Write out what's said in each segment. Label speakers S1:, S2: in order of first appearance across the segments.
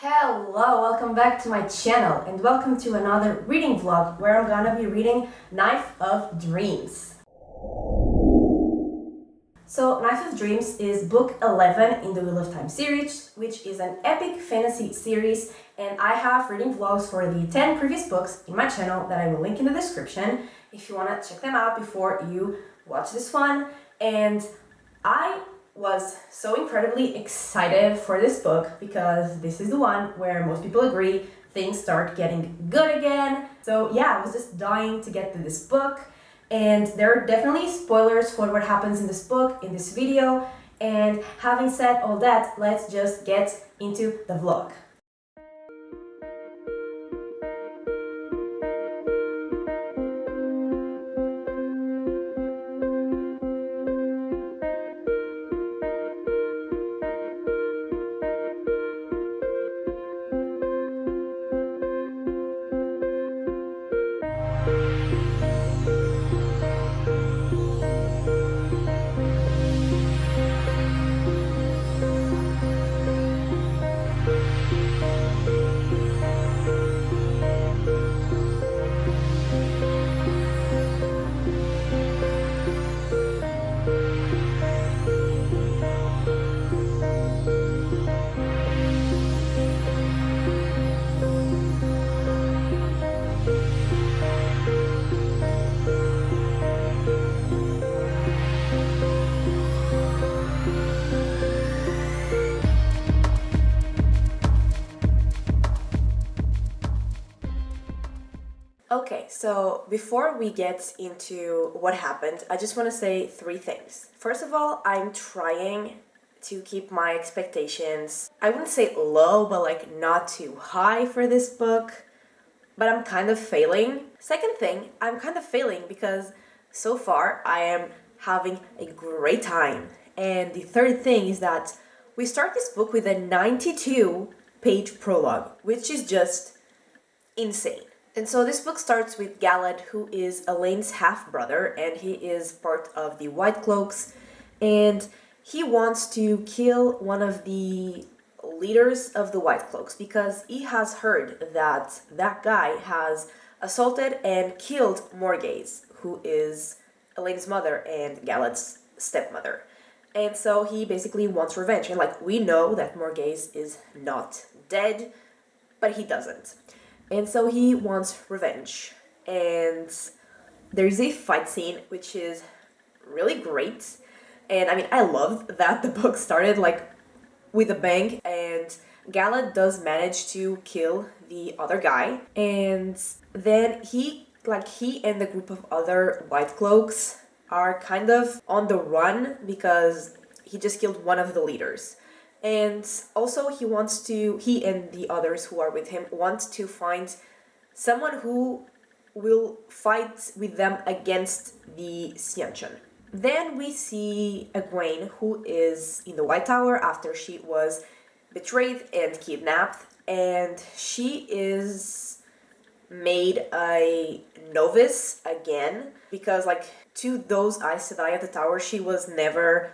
S1: Hello, welcome back to my channel and welcome to another reading vlog where I'm gonna be reading Knife of Dreams. So Knife of Dreams is book 11 in the Wheel of Time series, which is an epic fantasy series, and I have reading vlogs for the 10 previous books in my channel that I will link in the description if you wanna check them out before you watch this one. And I was so incredibly excited for this book because this is the one where most people agree things start getting good again. So yeah, I was just dying to get to this book, and there are definitely spoilers for what happens in this book in this video. And having said all that, let's just get into the vlog. Okay, so before we get into what happened, I just want to say three things. First of all, I'm trying to keep my expectations, I wouldn't say low, but like not too high for this book, but I'm kind of failing. Second thing, I'm kind of failing because so far I am having a great time. And the third thing is that we start this book with a 92-page prologue, which is just insane. And so this book starts with Galad, who is Elaine's half-brother, and he is part of the White Cloaks, and he wants to kill one of the leaders of the White Cloaks because he has heard that that guy has assaulted and killed Morgase, who is Elaine's mother and Galad's stepmother. And so he basically wants revenge. And like, we know that Morgase is not dead, but he doesn't. And so he wants revenge. And there's a fight scene which is really great. And I mean, I love that the book started like with a bang, and Galad does manage to kill the other guy. And then he and the group of other White Cloaks are kind of on the run because he just killed one of the leaders. And also he and the others who are with him want to find someone who will fight with them against the Sianchan. Then we see Egwene, who is in the White Tower after she was betrayed and kidnapped, and she is made a novice again because like to those Aes Sedai at the tower, she was never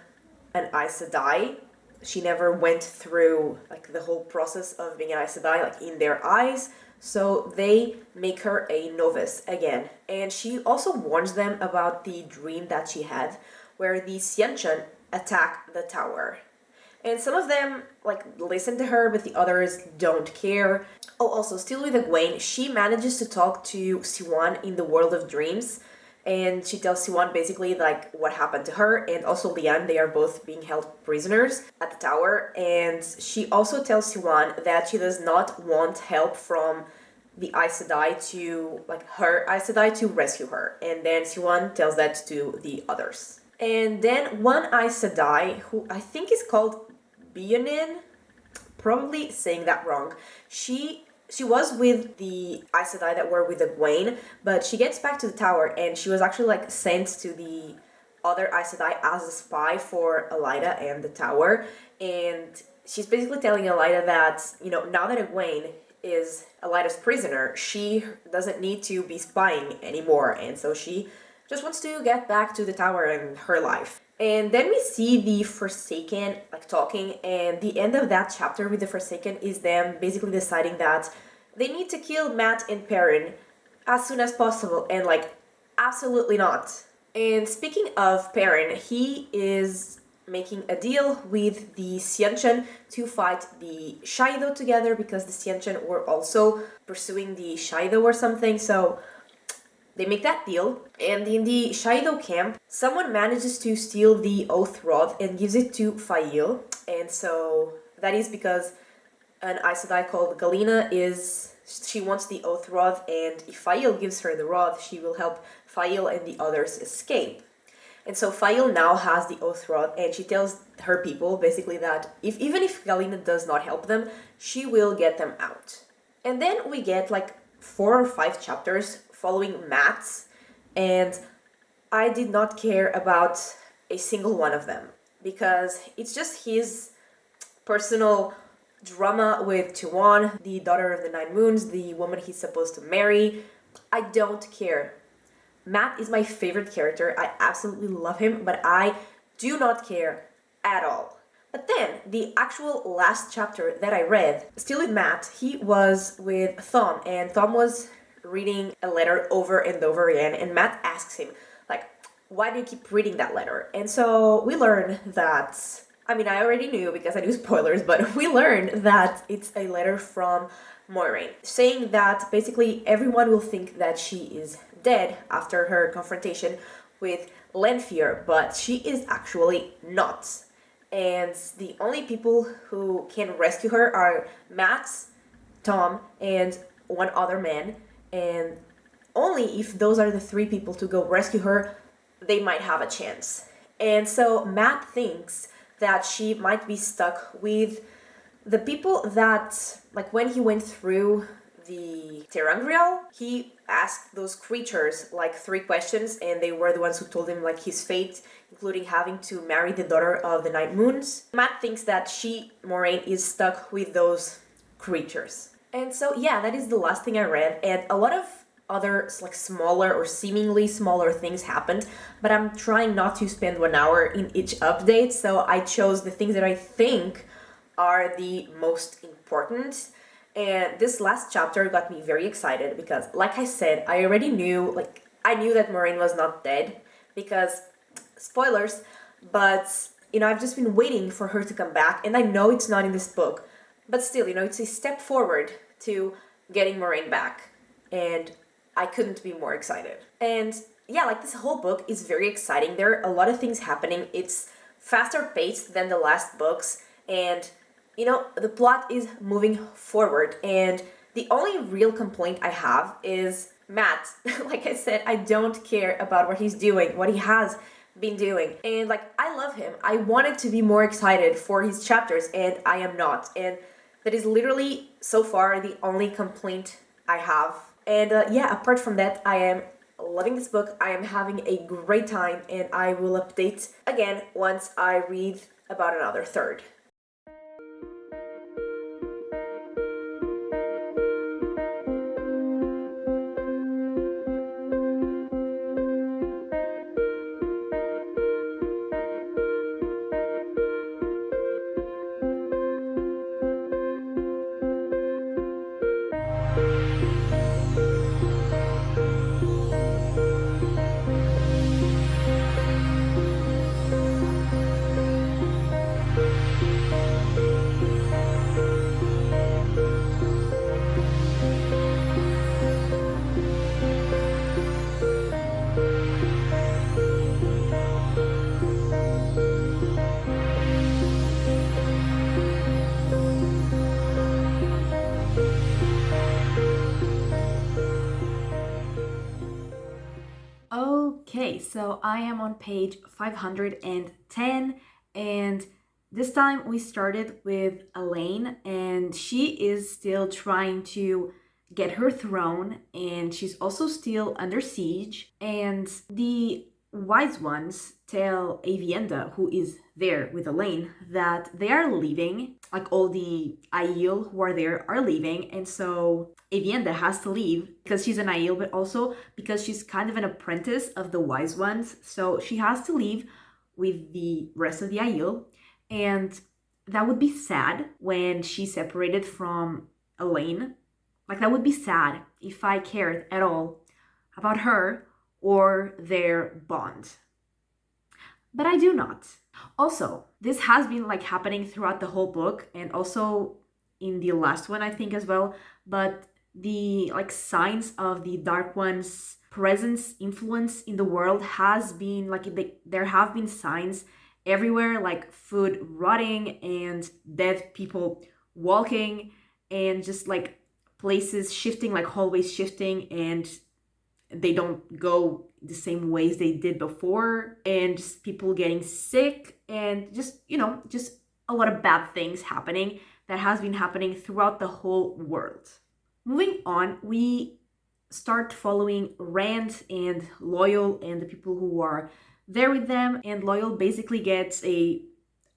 S1: an Aes Sedai. She never went through like the whole process of being an Aes Sedai, like in their eyes. So they make her a novice again. And she also warns them about the dream that she had, where the Sianchan attack the tower. And some of them like listen to her, but the others don't care. Oh, also, still with Egwene, she manages to talk to Siwan in the world of dreams. And she tells Siwan basically like what happened to her, and also Lian. They are both being held prisoners at the tower. And she also tells Siwan that she does not want help from the Aes Sedai to, like her Aes Sedai to rescue her. And then Siwan tells that to the others. And then one Aes Sedai, who I think is called Bionin, probably saying that wrong, she was with the Aes Sedai that were with Egwene, but she gets back to the tower and she was actually like sent to the other Aes Sedai as a spy for Elaida and the tower. And she's basically telling Elaida that, you know, now that Egwene is Elaida's prisoner, she doesn't need to be spying anymore, and so she just wants to get back to the tower and her life. And then we see the Forsaken like talking, and the end of that chapter with the Forsaken is them basically deciding that they need to kill Matt and Perrin as soon as possible, and like, absolutely not. And speaking of Perrin, he is making a deal with the Xianchen to fight the Shido together because the Xianchen were also pursuing the Shido or something, so they make that deal. And in the Shido camp, someone manages to steal the Oath Rod and gives it to Fail, and so that is because an Aes Sedai called Galina she wants the Oath Rod, and if Fail gives her the rod, she will help Fail and the others escape. And so Fail now has the Oath Rod, and she tells her people basically that even if Galina does not help them, she will get them out. And then we get like 4 or 5 chapters following Matt's, and I did not care about a single one of them because it's just his personal drama with Tuan, the daughter of the Nine Moons, the woman he's supposed to marry. I don't care. Matt is my favorite character. I absolutely love him, but I do not care at all. But then, the actual last chapter that I read, still with Matt, he was with Thom, and Thom was reading a letter over and over again, and Matt asks him, like, why do you keep reading that letter? And so we learn that, I mean, I already knew because I knew spoilers, but we learned that it's a letter from Moiraine, saying that basically everyone will think that she is dead after her confrontation with Lanfear, but she is actually not. And the only people who can rescue her are Matt, Thom, and one other man, and only if those are the 3 people to go rescue her, they might have a chance. And so Matt thinks that she might be stuck with the people that, like, when he went through the Terangrial, he asked those creatures like 3 questions, and they were the ones who told him like his fate, including having to marry the daughter of the Night Moons. Matt thinks that Moiraine, is stuck with those creatures. And so yeah, that is the last thing I read, and a lot of other like smaller or seemingly smaller things happened, but I'm trying not to spend 1 hour in each update, so I chose the things that I think are the most important. And this last chapter got me very excited because, like I said, I already knew, I knew that Moiraine was not dead because, spoilers, but, I've just been waiting for her to come back, and I know it's not in this book, but still, it's a step forward to getting Moiraine back, and I couldn't be more excited. And yeah, this whole book is very exciting. There are a lot of things happening. It's faster paced than the last books, and the plot is moving forward, and the only real complaint I have is Matt. Like I said, I don't care about what he's doing, what he has been doing, and I love him. I wanted to be more excited for his chapters, and I am not, and that is literally, so far, the only complaint I have. And yeah, apart from that, I am loving this book. I am having a great time, and I will update again once I read about another third. Okay, so I am on page 510, and this time we started with Elaine, and she is still trying to get her throne, and she's also still under siege, and the wise ones tell Avienda, who is there with Elaine, that they are leaving, all the Aiel who are there are leaving, and so Avienda has to leave because she's an Aiel, but also because she's kind of an apprentice of the wise ones, so she has to leave
S2: with the rest of the Aiel, and that would be sad when she separated from Elaine. Like, that would be sad if I cared at all about her or their bond. But I do not. Also, this has been like happening throughout the whole book and also in the last one, I think, as well. But the like signs of the Dark One's presence, influence in the world has been like there have been signs everywhere, like food rotting and dead people walking and just like places shifting, like hallways shifting, and they don't go the same ways they did before, and just people getting sick, and just, just a lot of bad things happening that has been happening throughout the whole world. Moving on, we start following Rand and Loyal and the people who are there with them, and Loyal basically gets a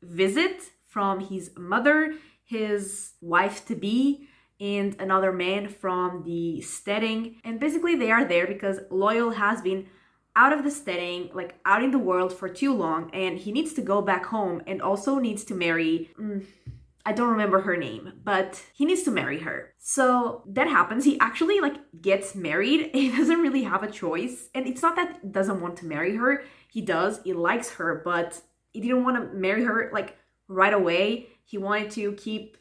S2: visit from his mother, his wife-to-be, and another man from the steading. And basically they are there because Loyal has been out of the steading, like out in the world for too long, and he needs to go back home and also needs to marry... I don't remember her name, but he needs to marry her. So that happens. He actually like gets married. He doesn't really have a choice. And it's not that he doesn't want to marry her. He does. He likes her, but he didn't want to marry her like right away. He wanted to keep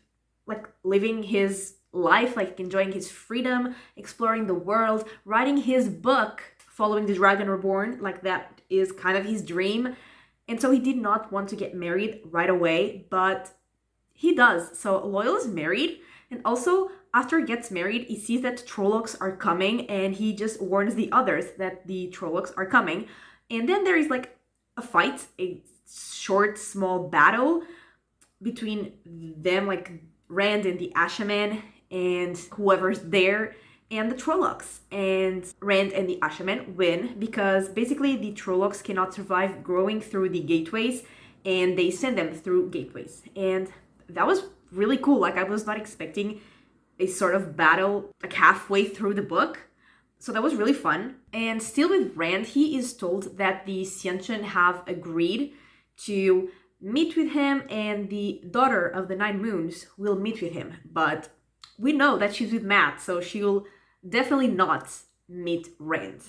S2: like living his life, like enjoying his freedom, exploring the world, writing his book, following the Dragon Reborn. Like that is kind of his dream. And so he did not want to get married right away, but he does. So Loyal is married, and also after he gets married, he sees that Trollocs are coming, and he just warns the others that the Trollocs are coming. And then there is like a fight, a short, small battle between them, like Rand and the Ashaman and whoever's there, and the Trollocs. And Rand and the Ashaman win because basically the Trollocs cannot survive growing through the gateways, and they send them through gateways. And that was really cool. Like, I was not expecting a sort of battle like halfway through the book. So that was really fun. And still with Rand, he is told that the Seanchan have agreed to meet with him, and the daughter of the Nine Moons will meet with him. But we know that she's with Matt, so she'll definitely not meet Rand.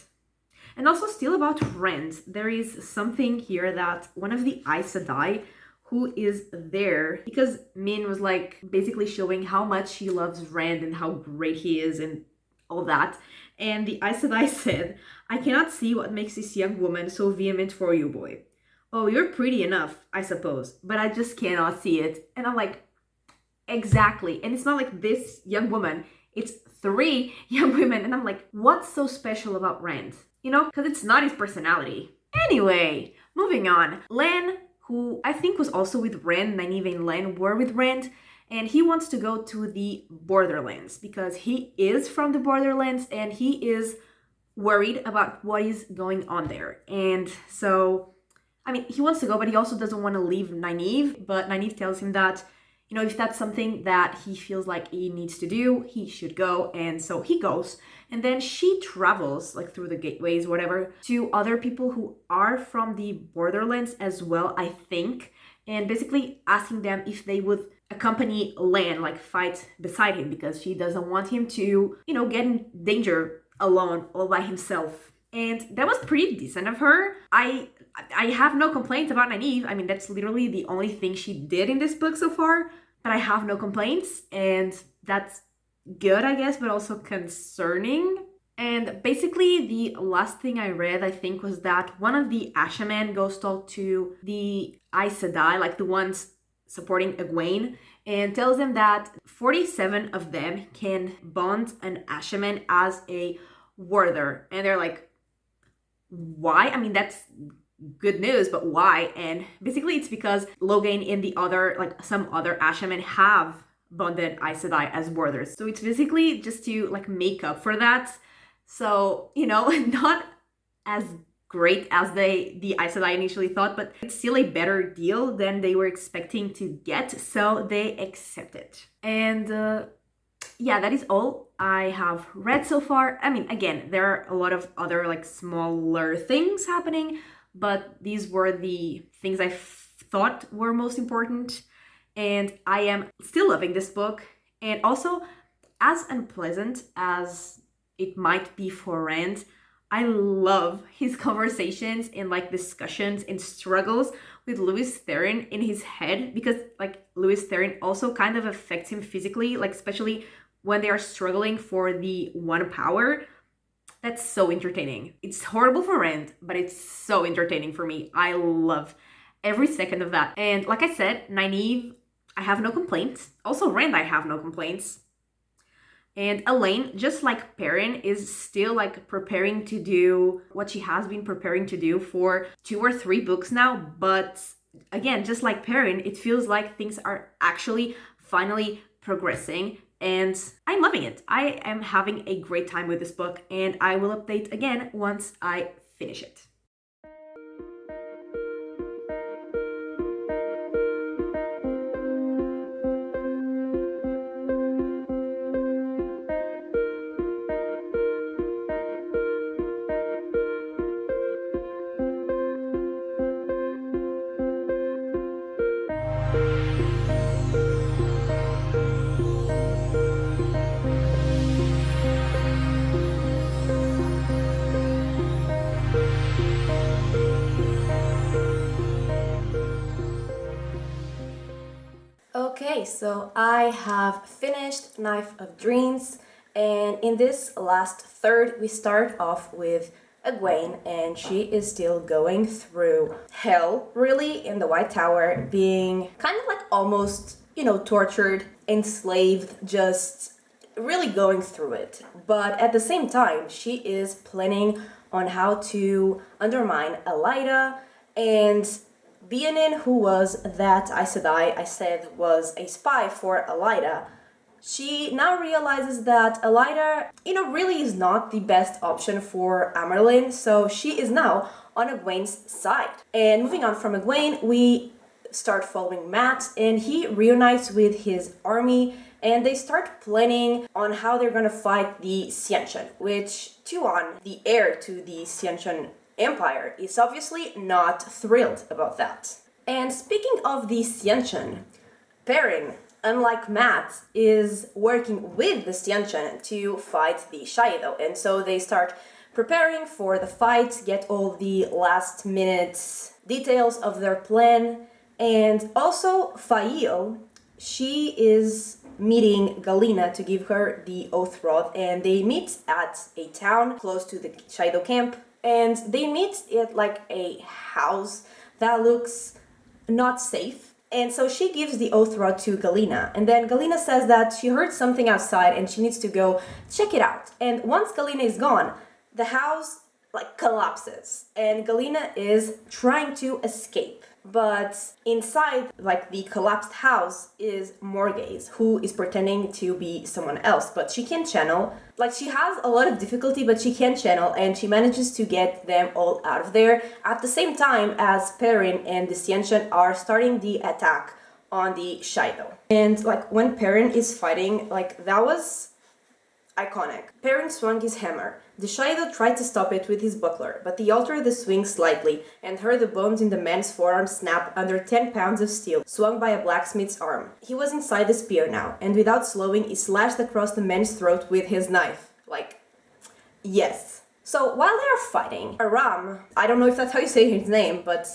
S2: And also still about Rand, there is something here that one of the Aes Sedai who is there, because Min was like basically showing how much she loves Rand and how great he is and all that. And the Aes Sedai said, "I cannot see what makes this young woman so vehement for you, boy. Oh, you're pretty enough, I suppose, but I just cannot see it." And I'm like, exactly. And it's not like this young woman, it's 3 young women. And I'm like, what's so special about Rand? Because it's not his personality. Anyway, moving on. Lan, who I think was also with Rand, Nynaeve and Lan were with Rand, and he wants to go to the Borderlands because he is from the Borderlands and he is worried about what is going on there. And so, I mean, he wants to go, but he also doesn't want to leave Nynaeve. But Nynaeve tells him that, if that's something that he feels like he needs to do, he should go. And so he goes. And then she travels, like through the gateways, whatever, to other people who are from the Borderlands as well, I think. And basically asking them if they would accompany Lan, like fight beside him, because she doesn't want him to, get in danger alone, all by himself. And that was pretty decent of her. I have no complaints about Nynaeve. I mean, that's literally the only thing she did in this book so far. But I have no complaints, and that's good, I guess, but also concerning. And basically, the last thing I read, I think, was that one of the Ashaman goes talk to the Aes Sedai, like the ones supporting Egwene, and tells them that 47 of them can bond an Ashaman as a warder. And they're like, why? I mean, that's good news, but why? And basically it's because Logain and the other, like some other Ashaman have bonded Aes Sedai as warders. So it's basically just to like make up for that. So, not as great as the Aes Sedai initially thought, but it's still a better deal than they were expecting to get. So they accept it. And yeah, that is all I have read so far. I mean, again, there are a lot of other like smaller things happening, but these were the things I thought were most important. And I am still loving this book. And also, as unpleasant as it might be for Rand, I love his conversations and like discussions and struggles with Louis Theron in his head, because like Louis Theron also kind of affects him physically, like especially when they are struggling for the one power. That's so entertaining. It's horrible for Rand, but it's so entertaining for me. I love every second of that. And like I said, Nynaeve, I have no complaints. Also, Rand, I have no complaints. And Elaine, just like Perrin, is still like preparing to do what she has been preparing to do for 2 or 3 books now. But again, just like Perrin, it feels like things are actually finally progressing. And I'm loving it. I am having a great time with this book, and I will update again once I finish it.
S1: Okay, so I have finished Knife of Dreams, and in this last third, we start off with Egwene, and she is still going through hell, really, in the White Tower, being kind of like almost, tortured, enslaved, just really going through it. But at the same time, she is planning on how to undermine Elida, and Bianin, who was that Aes Sedai I said was a spy for Elida, she now realizes that Elida, really is not the best option for Amerlin, so she is now on Egwene's side. And moving on from Egwene, we start following Matt, and he reunites with his army, and they start planning on how they're gonna fight the Xiantian, which Tuon, the heir to the Xiantian Empire, is obviously not thrilled about that. And speaking of the Xiantian, Perrin, unlike Matt, is working with the Xiantian to fight the Shaido, and so they start preparing for the fight, get all the last minute details of their plan. And also Fail, she is meeting Galina to give her the oath rod, and they meet at a town close to the Shaido camp. And they meet at like a house that looks not safe. And so she gives the oath rod to Galina. And then Galina says that she heard something outside and she needs to go check it out. And once Galina is gone, the house collapses. And Galina is trying to escape. But inside, the collapsed house is Morghese, who is pretending to be someone else, but she can channel. She has a lot of difficulty, but she can channel, and she manages to get them all out of there at the same time as Perrin and the Xiantian are starting the attack on the Shaido. And, when Perrin is fighting, that was iconic. Perrin swung his hammer. The Shaido tried to stop it with his buckler, but he altered the swing slightly and heard the bones in the man's forearm snap under 10 pounds of steel, swung by a blacksmith's arm. He was inside the spear now, and without slowing, he slashed across the man's throat with his knife. Yes. So while they are fighting, Aram, I don't know if that's how you say his name, but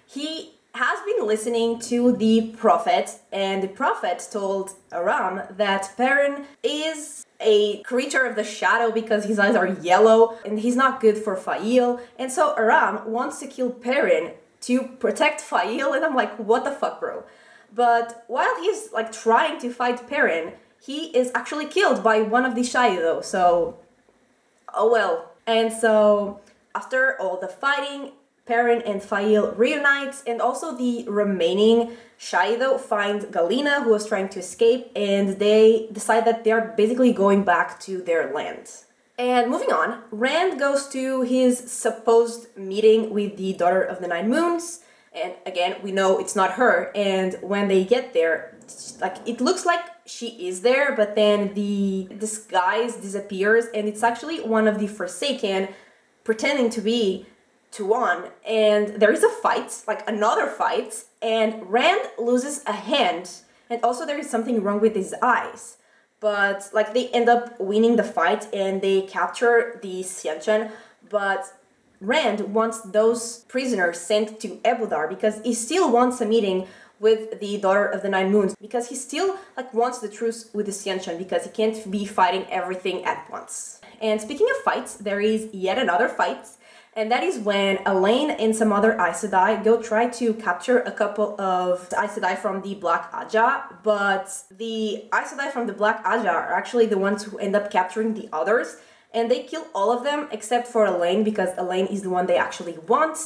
S1: he has been listening to the prophet, and the prophet told Aram that Perrin is a creature of the shadow because his eyes are yellow and he's not good for Fail. And so Aram wants to kill Perrin to protect Fail, and I'm like, what the fuck, bro? But while he's trying to fight Perrin, he is actually killed by one of the Shaido, so oh well. And so after all the fighting, Perrin and Fail reunites, and also the remaining Shaido find Galina, who was trying to escape, and they decide that they're basically going back to their land. And moving on, Rand goes to his supposed meeting with the Daughter of the Nine Moons, and again, we know it's not her, and when they get there, it looks like she is there, but then the disguise disappears, and it's actually one of the Forsaken pretending to be 2-1, and there is a fight, like another fight, and Rand loses a hand, and also there is something wrong with his eyes. But like they end up winning the fight and they capture the Xianchen, but Rand wants those prisoners sent to Ebudar because he still wants a meeting with the Daughter of the Nine Moons, because he still like wants the truce with the Xianchen, because he can't be fighting everything at once. And speaking of fights, there is yet another fight, and that is when Elaine and some other Aes Sedai go try to capture a couple of Aes Sedai from the Black Aja, but the Aes Sedai from the Black Aja are actually the ones who end up capturing the others, and they kill all of them except for Elaine, because Elaine is the one they actually want.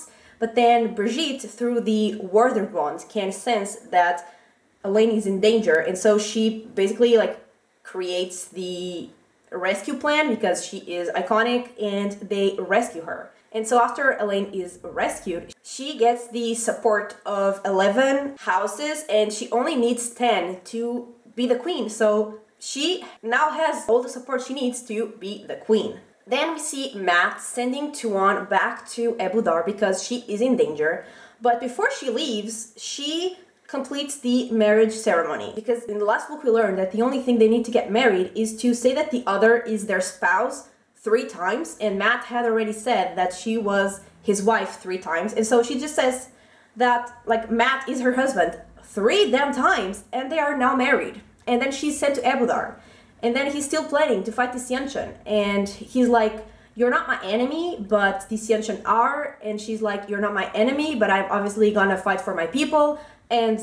S1: But then Brigitte, through the Warder bond, can sense that Elaine is in danger, and so she basically like creates the rescue plan because she is iconic, and they rescue her. And so after Elaine is rescued, she gets the support of 11 houses, and she only needs 10 to be the queen. So she now has all the support she needs to be the queen. Then we see Matt sending Tuan back to Ebudar because she is in danger. But before she leaves, she completes the marriage ceremony. Because in the last book we learned that the only thing they need to get married is to say that the other is their spouse 3 times. And Matt had already said that she was his wife 3 times. And so she just says that like Matt is her husband 3 damn times, and they are now married. And then she's sent to Ebudar. And then he's still planning to fight the Xianchen. And he's like, you're not my enemy, but the Xianchen are. And she's like, you're not my enemy, but I'm obviously gonna fight for my people. And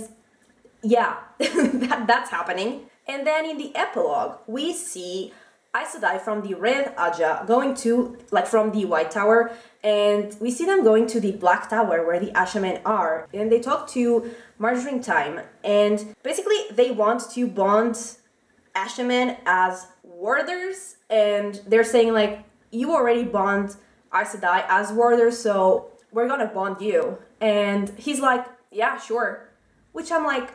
S1: yeah, that's happening. And then in the epilogue, we see Aes Sedai from the Red Aja going to, like from the White Tower. And we see them going to the Black Tower where the Ashamen are. And they talk to Margarine Time. And basically they want to bond Ashamen as warders, and they're saying like, you already bond Aes Sedai as warders, so we're gonna bond you. And he's like, yeah, sure. Which I'm like,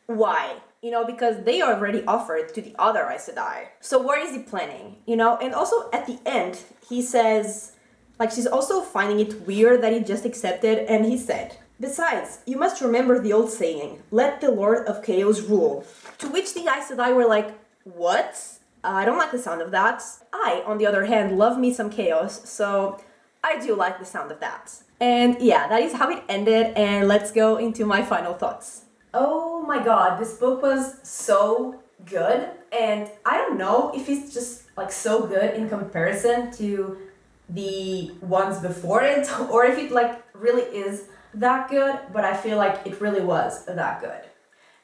S1: why? You know, because they already offered to the other Aes Sedai. So what is he planning? You know, and also at the end, he says, like, she's also finding it weird that he just accepted, and he said, besides, you must remember the old saying, let the Lord of Chaos rule. To which the Aes Sedai were like, what? I don't like the sound of that. I, on the other hand, love me some chaos, so I do like the sound of that. And yeah, that is how it ended, and let's go into my final thoughts. Oh my god, this book was so good, and I don't know if it's just like so good in comparison to the ones before it, or if it like really is that good, but I feel like it really was that good.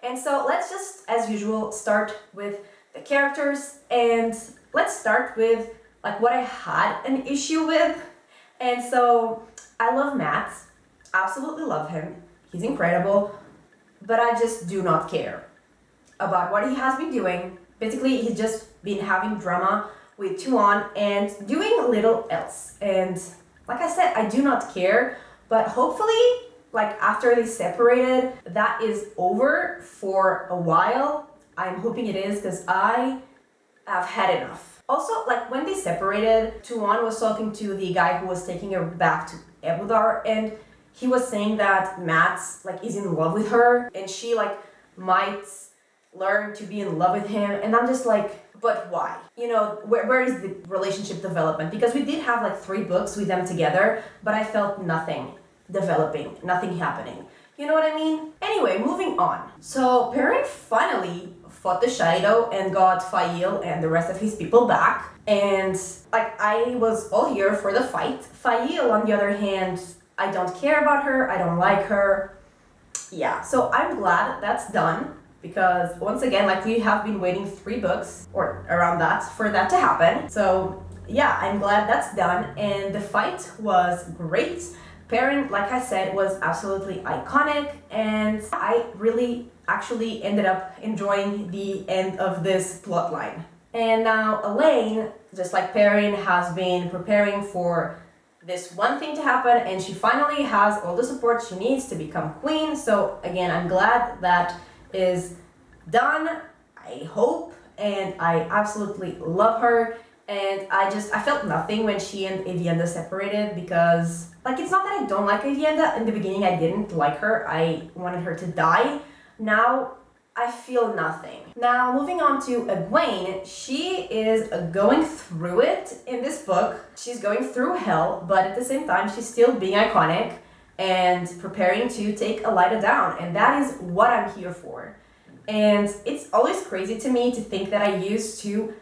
S1: And so let's just, as usual, start with the characters, and let's start with like what I had an issue with. And so I love Matt, absolutely love him, he's incredible, but I just do not care about what he has been doing. Basically, he's just been having drama with Tuan and doing little else. And like I said, I do not care, but hopefully, like after they separated, that is over for a while. I'm hoping it is, because I have had enough. Also, like when they separated, Tuan was talking to the guy who was taking her back to Ebudar, and he was saying that Matt like is in love with her, and she like might learn to be in love with him. And I'm just like, but why? You know, where is the relationship development? Because we did have like 3 books with them together, but I felt nothing developing, nothing happening. You know what I mean? Anyway, moving on. So Perrin finally fought the Shaido and got Fail and the rest of his people back. And like I was all here for the fight. Fail, on the other hand, I don't care about her, I don't like her. Yeah, so I'm glad that's done, because once again, like we have been waiting 3 books or around that for that to happen. So yeah, I'm glad that's done, and the fight was great. Perrin, like I said, was absolutely iconic, and I really actually ended up enjoying the end of this plotline. And now Elaine, just like Perrin, has been preparing for this one thing to happen, and she finally has all the support she needs to become queen. So again, I'm glad that is done, I hope, and I absolutely love her. And I felt nothing when she and Avienda separated because, like, it's not that I don't like Avienda. In the beginning, I didn't like her. I wanted her to die. Now, I feel nothing. Now, moving on to Egwene, she is going through it in this book. She's going through hell, but at the same time, she's still being iconic and preparing to take Elida down. And that is what I'm here for. And it's always crazy to me to think that I used to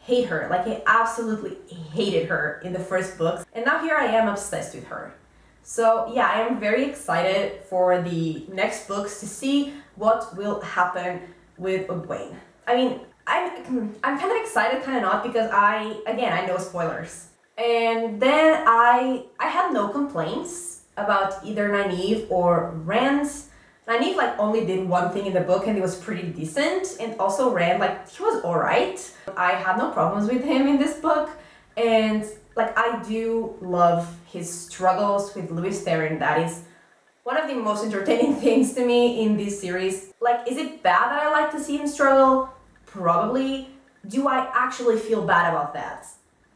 S1: hate her. Like, I absolutely hated her in the first books. And now here I am obsessed with her. So yeah, I am very excited for the next books to see what will happen with Egwene. I mean, I'm kind of excited, kind of not, because I know spoilers. And then I had no complaints about either Nynaeve or Rand. Nynaeve like only did one thing in the book and it was pretty decent, and also Rand, like, he was alright. I had no problems with him in this book, and like, I do love his struggles with Louis Theron. That is one of the most entertaining things to me in this series. Like, is it bad that I like to see him struggle? Probably. Do I actually feel bad about that?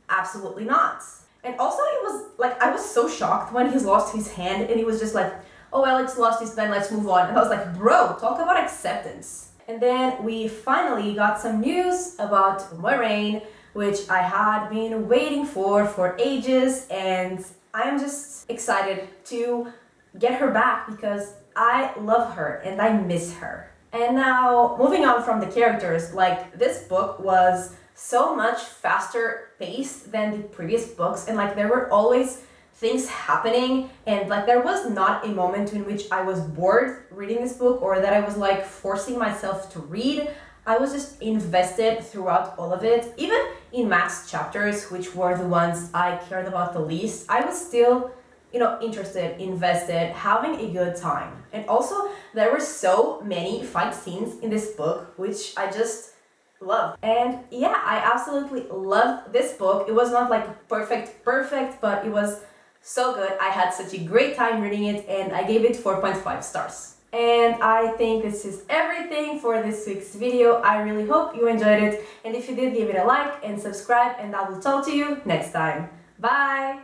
S1: Absolutely not. And also, it was like, I was so shocked when he lost his hand and he was just like, oh, Alex lost his pen, let's move on. And I was like, bro, talk about acceptance. And then we finally got some news about Moiraine, which I had been waiting for ages, and I am just excited to get her back because I love her and I miss her. And now, moving on from the characters, like, this book was so much faster paced than the previous books, and like, there were always things happening, and like, there was not a moment in which I was bored reading this book or that I was like forcing myself to read. I was just invested throughout all of it. Even in Mac's chapters, which were the ones I cared about the least, I was still, interested, invested, having a good time. And also, there were so many fight scenes in this book, which I just love. And yeah, I absolutely loved this book. It was not like perfect, but it was so good. I had such a great time reading it, and I gave it 4.5 stars. And I think this is everything for this week's video. I really hope you enjoyed it, and if you did, give it a like and subscribe, and I will talk to you next time. Bye!